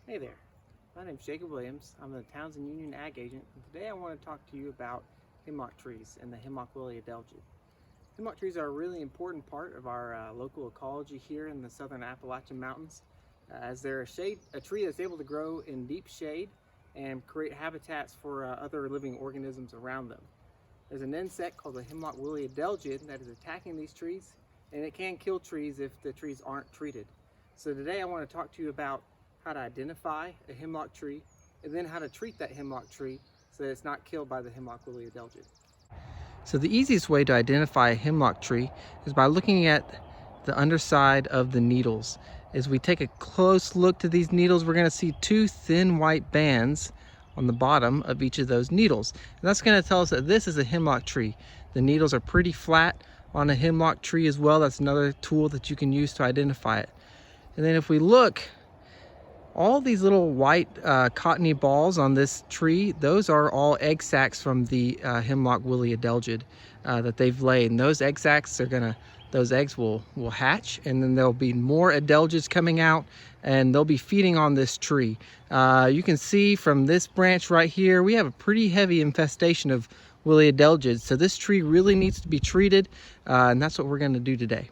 Hey there, my name is Jacob Williams. I'm the Townsend Union Ag Agent, and today I want to talk to you about hemlock trees and the Hemlock Woolly Adelgid. Hemlock trees are a really important part of our local ecology here in the southern Appalachian Mountains, as they're a tree that's able to grow in deep shade and create habitats for other living organisms around them. There's an insect called the Hemlock Woolly Adelgid that is attacking these trees, and it can kill trees if the trees aren't treated. So today I want to talk to you about how to identify a hemlock tree, and then how to treat that hemlock tree so that it's not killed by the Hemlock Woolly Adelgid. So the easiest way to identify a hemlock tree is by looking at the underside of the needles. As we take a close look to these needles, we're going to see two thin white bands on the bottom of each of those needles. And that's going to tell us that this is a hemlock tree. The needles are pretty flat on a hemlock tree as well. That's another tool that you can use to identify it. And then if we look, all these little white cottony balls on this tree, those are all egg sacs from the Hemlock Woolly Adelgid that they've laid. And those egg sacs those eggs will hatch, and then there'll be more adelgids coming out, and they'll be feeding on this tree. You can see from this branch right here, we have a pretty heavy infestation of Woolly Adelgids. So this tree really needs to be treated, and that's what we're going to do today.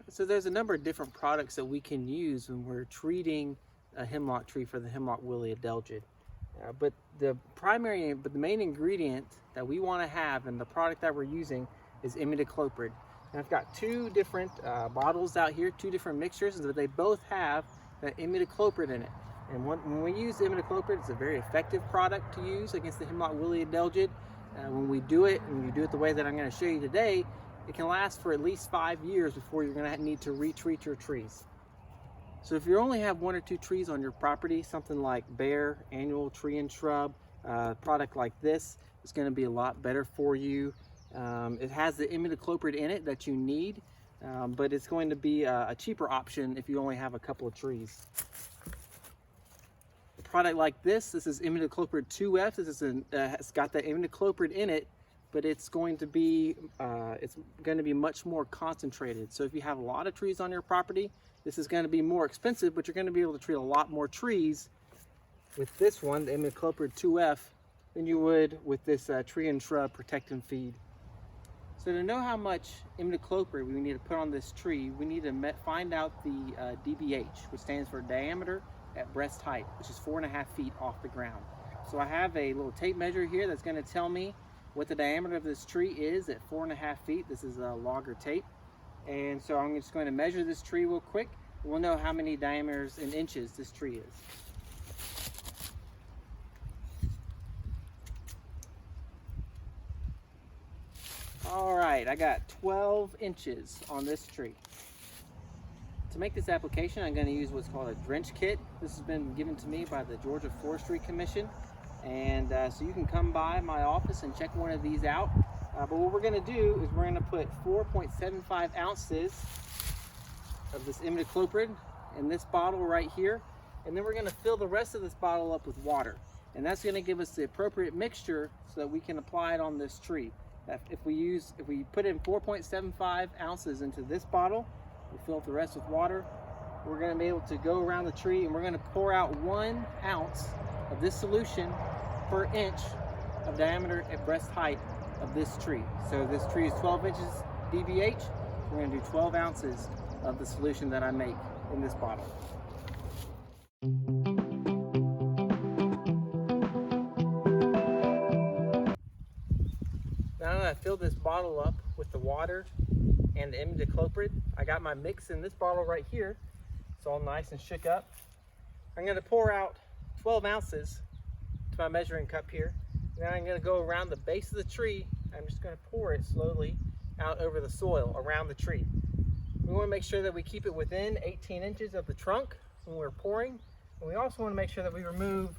So there's a number of different products that we can use when we're treating a hemlock tree for the Hemlock Woolly Adelgid. But the main ingredient that we want to have in the product that we're using is imidacloprid. And I've got two different bottles out here, two different mixtures, but they both have that imidacloprid in it. And when we use imidacloprid, it's a very effective product to use against the Hemlock Woolly Adelgid. When we do it, and you do it the way that I'm going to show you today, it can last for at least 5 years before you're going to need to retreat your trees. So if you only have 1 or 2 trees on your property, something like bare, annual tree and shrub, a product like this is going to be a lot better for you. It has the imidacloprid in it that you need, but it's going to be a cheaper option if you only have a couple of trees. A product like this is imidacloprid 2F. It's got the imidacloprid in it, but it's going to be much more concentrated. So if you have a lot of trees on your property, this is going to be more expensive, but you're going to be able to treat a lot more trees with this one, the imidacloprid 2F, than you would with this tree and shrub protect and feed. So to know how much imidacloprid we need to put on this tree, we need to find out the DBH, which stands for diameter at breast height, which is 4.5 feet off the ground. So I have a little tape measure here that's going to tell me what the diameter of this tree is at 4.5 feet. This is a logger tape. And so I'm just going to measure this tree real quick. We'll know how many diameters in inches this tree is. All right, I got 12 inches on this tree. To make this application, I'm going to use what's called a drench kit. This has been given to me by the Georgia Forestry Commission. And so you can come by my office and check one of these out. But what we're going to do is we're going to put 4.75 ounces of this imidacloprid in this bottle right here. And then we're going to fill the rest of this bottle up with water. And that's going to give us the appropriate mixture so that we can apply it on this tree. If we put in 4.75 ounces into this bottle, we fill up the rest with water, we're going to be able to go around the tree, and we're going to pour out 1 ounce of this solution per inch of diameter at breast height of this tree. So this tree is 12 inches DBH. We're going to do 12 ounces of the solution that I make in this bottle. Now that I filled this bottle up with the water and the imidacloprid, I got my mix in this bottle right here. It's all nice and shook up. I'm going to pour out 12 ounces to my measuring cup here. Then I'm going to go around the base of the tree. I'm just going to pour it slowly out over the soil around the tree. We want to make sure that we keep it within 18 inches of the trunk when we're pouring. And we also want to make sure that we remove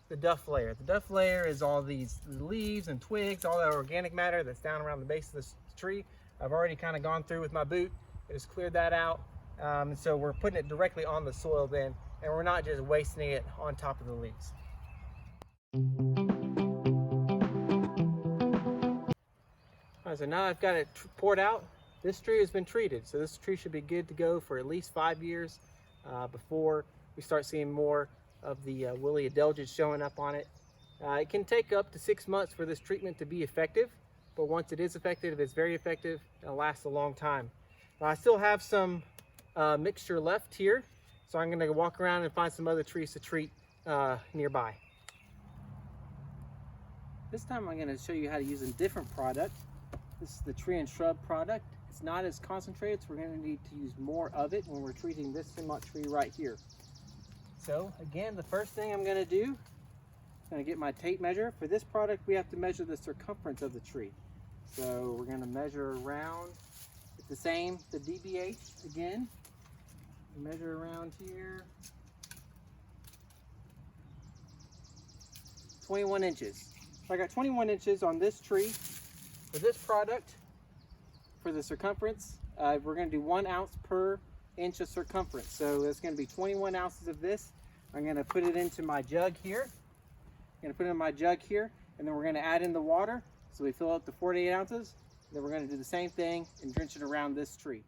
the duff layer. The duff layer is all these leaves and twigs, all that organic matter that's down around the base of this tree. I've already kind of gone through with my boot. I just cleared that out. And so we're putting it directly on the soil then, and we're not just wasting it on top of the leaves. All right, so now I've got it poured out. This tree has been treated, so this tree should be good to go for at least 5 years before we start seeing more of the woolly adelgid showing up on it. It can take up to 6 months for this treatment to be effective, but once it is effective, it's very effective, it'll last a long time. Now, I still have some mixture left here, so I'm going to walk around and find some other trees to treat nearby. This time I'm going to show you how to use a different product. This is the tree and shrub product. It's not as concentrated, so we're going to need to use more of it when we're treating this hemlock tree right here. So again, the first thing I'm going to do, I'm going to get my tape measure. For this product, we have to measure the circumference of the tree. So we're going to measure around, it's the same, the DBH again. Measure around here, 21 inches. So I got 21 inches on this tree. For this product, for the circumference, we're going to do 1 ounce per inch of circumference. So it's going to be 21 ounces of this. I'm going to put it into my jug here. I'm going to put it in my jug here, and then we're going to add in the water. So we fill up to 48 ounces. Then we're going to do the same thing and drench it around this tree.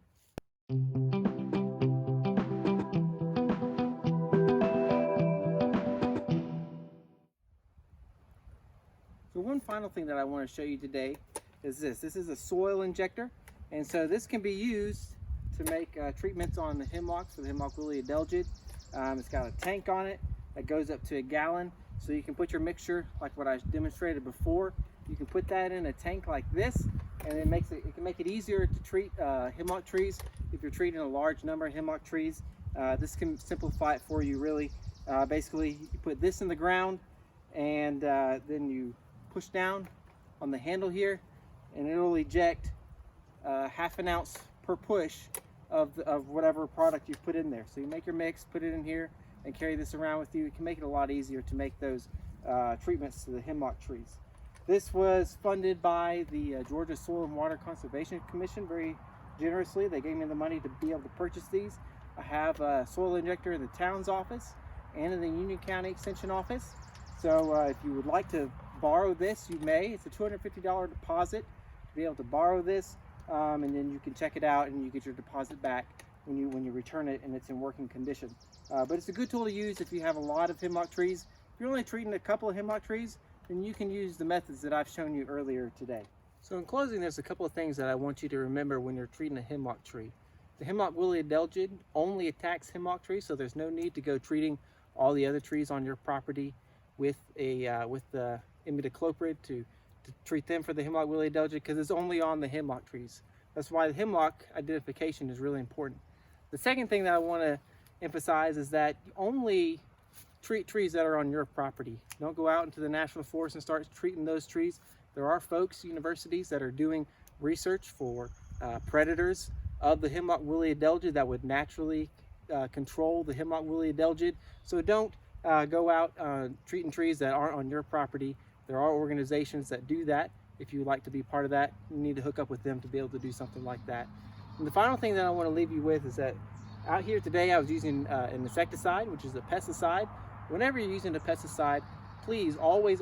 So one final thing that I want to show you today is this. This is a soil injector, and so this can be used to make treatments on the hemlocks for the Hemlock Woolly Adelgid. It's got a tank on it that goes up to 1 gallon, so you can put your mixture like what I demonstrated before. You can put that in a tank like this, and it can make it easier to treat hemlock trees. If you're treating a large number of hemlock trees, this can simplify it for you really. Basically, you put this in the ground, and then you push down on the handle here, and it'll eject ½ an ounce per push of whatever product you've put in there. So you make your mix, put it in here, and carry this around with you. It can make it a lot easier to make those treatments to the hemlock trees. This was funded by the Georgia Soil and Water Conservation Commission very generously. They gave me the money to be able to purchase these. I have a soil injector in the town's office and in the Union County Extension office. So if you would like to borrow this, you may. It's a $250 deposit to be able to borrow this, and then you can check it out and you get your deposit back when you return it and it's in working condition. But it's a good tool to use if you have a lot of hemlock trees. If you're only treating a couple of hemlock trees, then you can use the methods that I've shown you earlier today. So in closing, there's a couple of things that I want you to remember when you're treating a hemlock tree. The Hemlock Woolly Adelgid only attacks hemlock trees, so there's no need to go treating all the other trees on your property with the imidacloprid to treat them for the Hemlock Woolly Adelgid, because it's only on the hemlock trees. That's why the hemlock identification is really important. The second thing that I want to emphasize is that you only treat trees that are on your property. Don't go out into the national forest and start treating those trees. There are folks, universities, that are doing research for predators of the Hemlock Woolly Adelgid that would naturally control the Hemlock Woolly Adelgid. So don't go out treating trees that aren't on your property. There are organizations that do that. If you would like to be part of that, you need to hook up with them to be able to do something like that. And the final thing that I want to leave you with is that out here today I was using an insecticide, which is a pesticide. Whenever you're using a pesticide, please always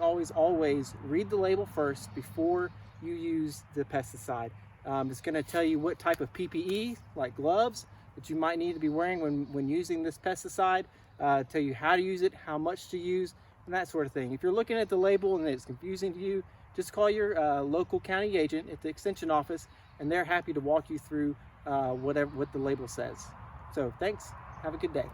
read the label first before you use the pesticide. It's going to tell you what type of PPE, like gloves, that you might need to be wearing when using this pesticide, tell you how to use it, how much to use, and that sort of thing. If you're looking at the label and it's confusing to you, just call your local county agent at the extension office, and they're happy to walk you through what the label says. So thanks, have a good day.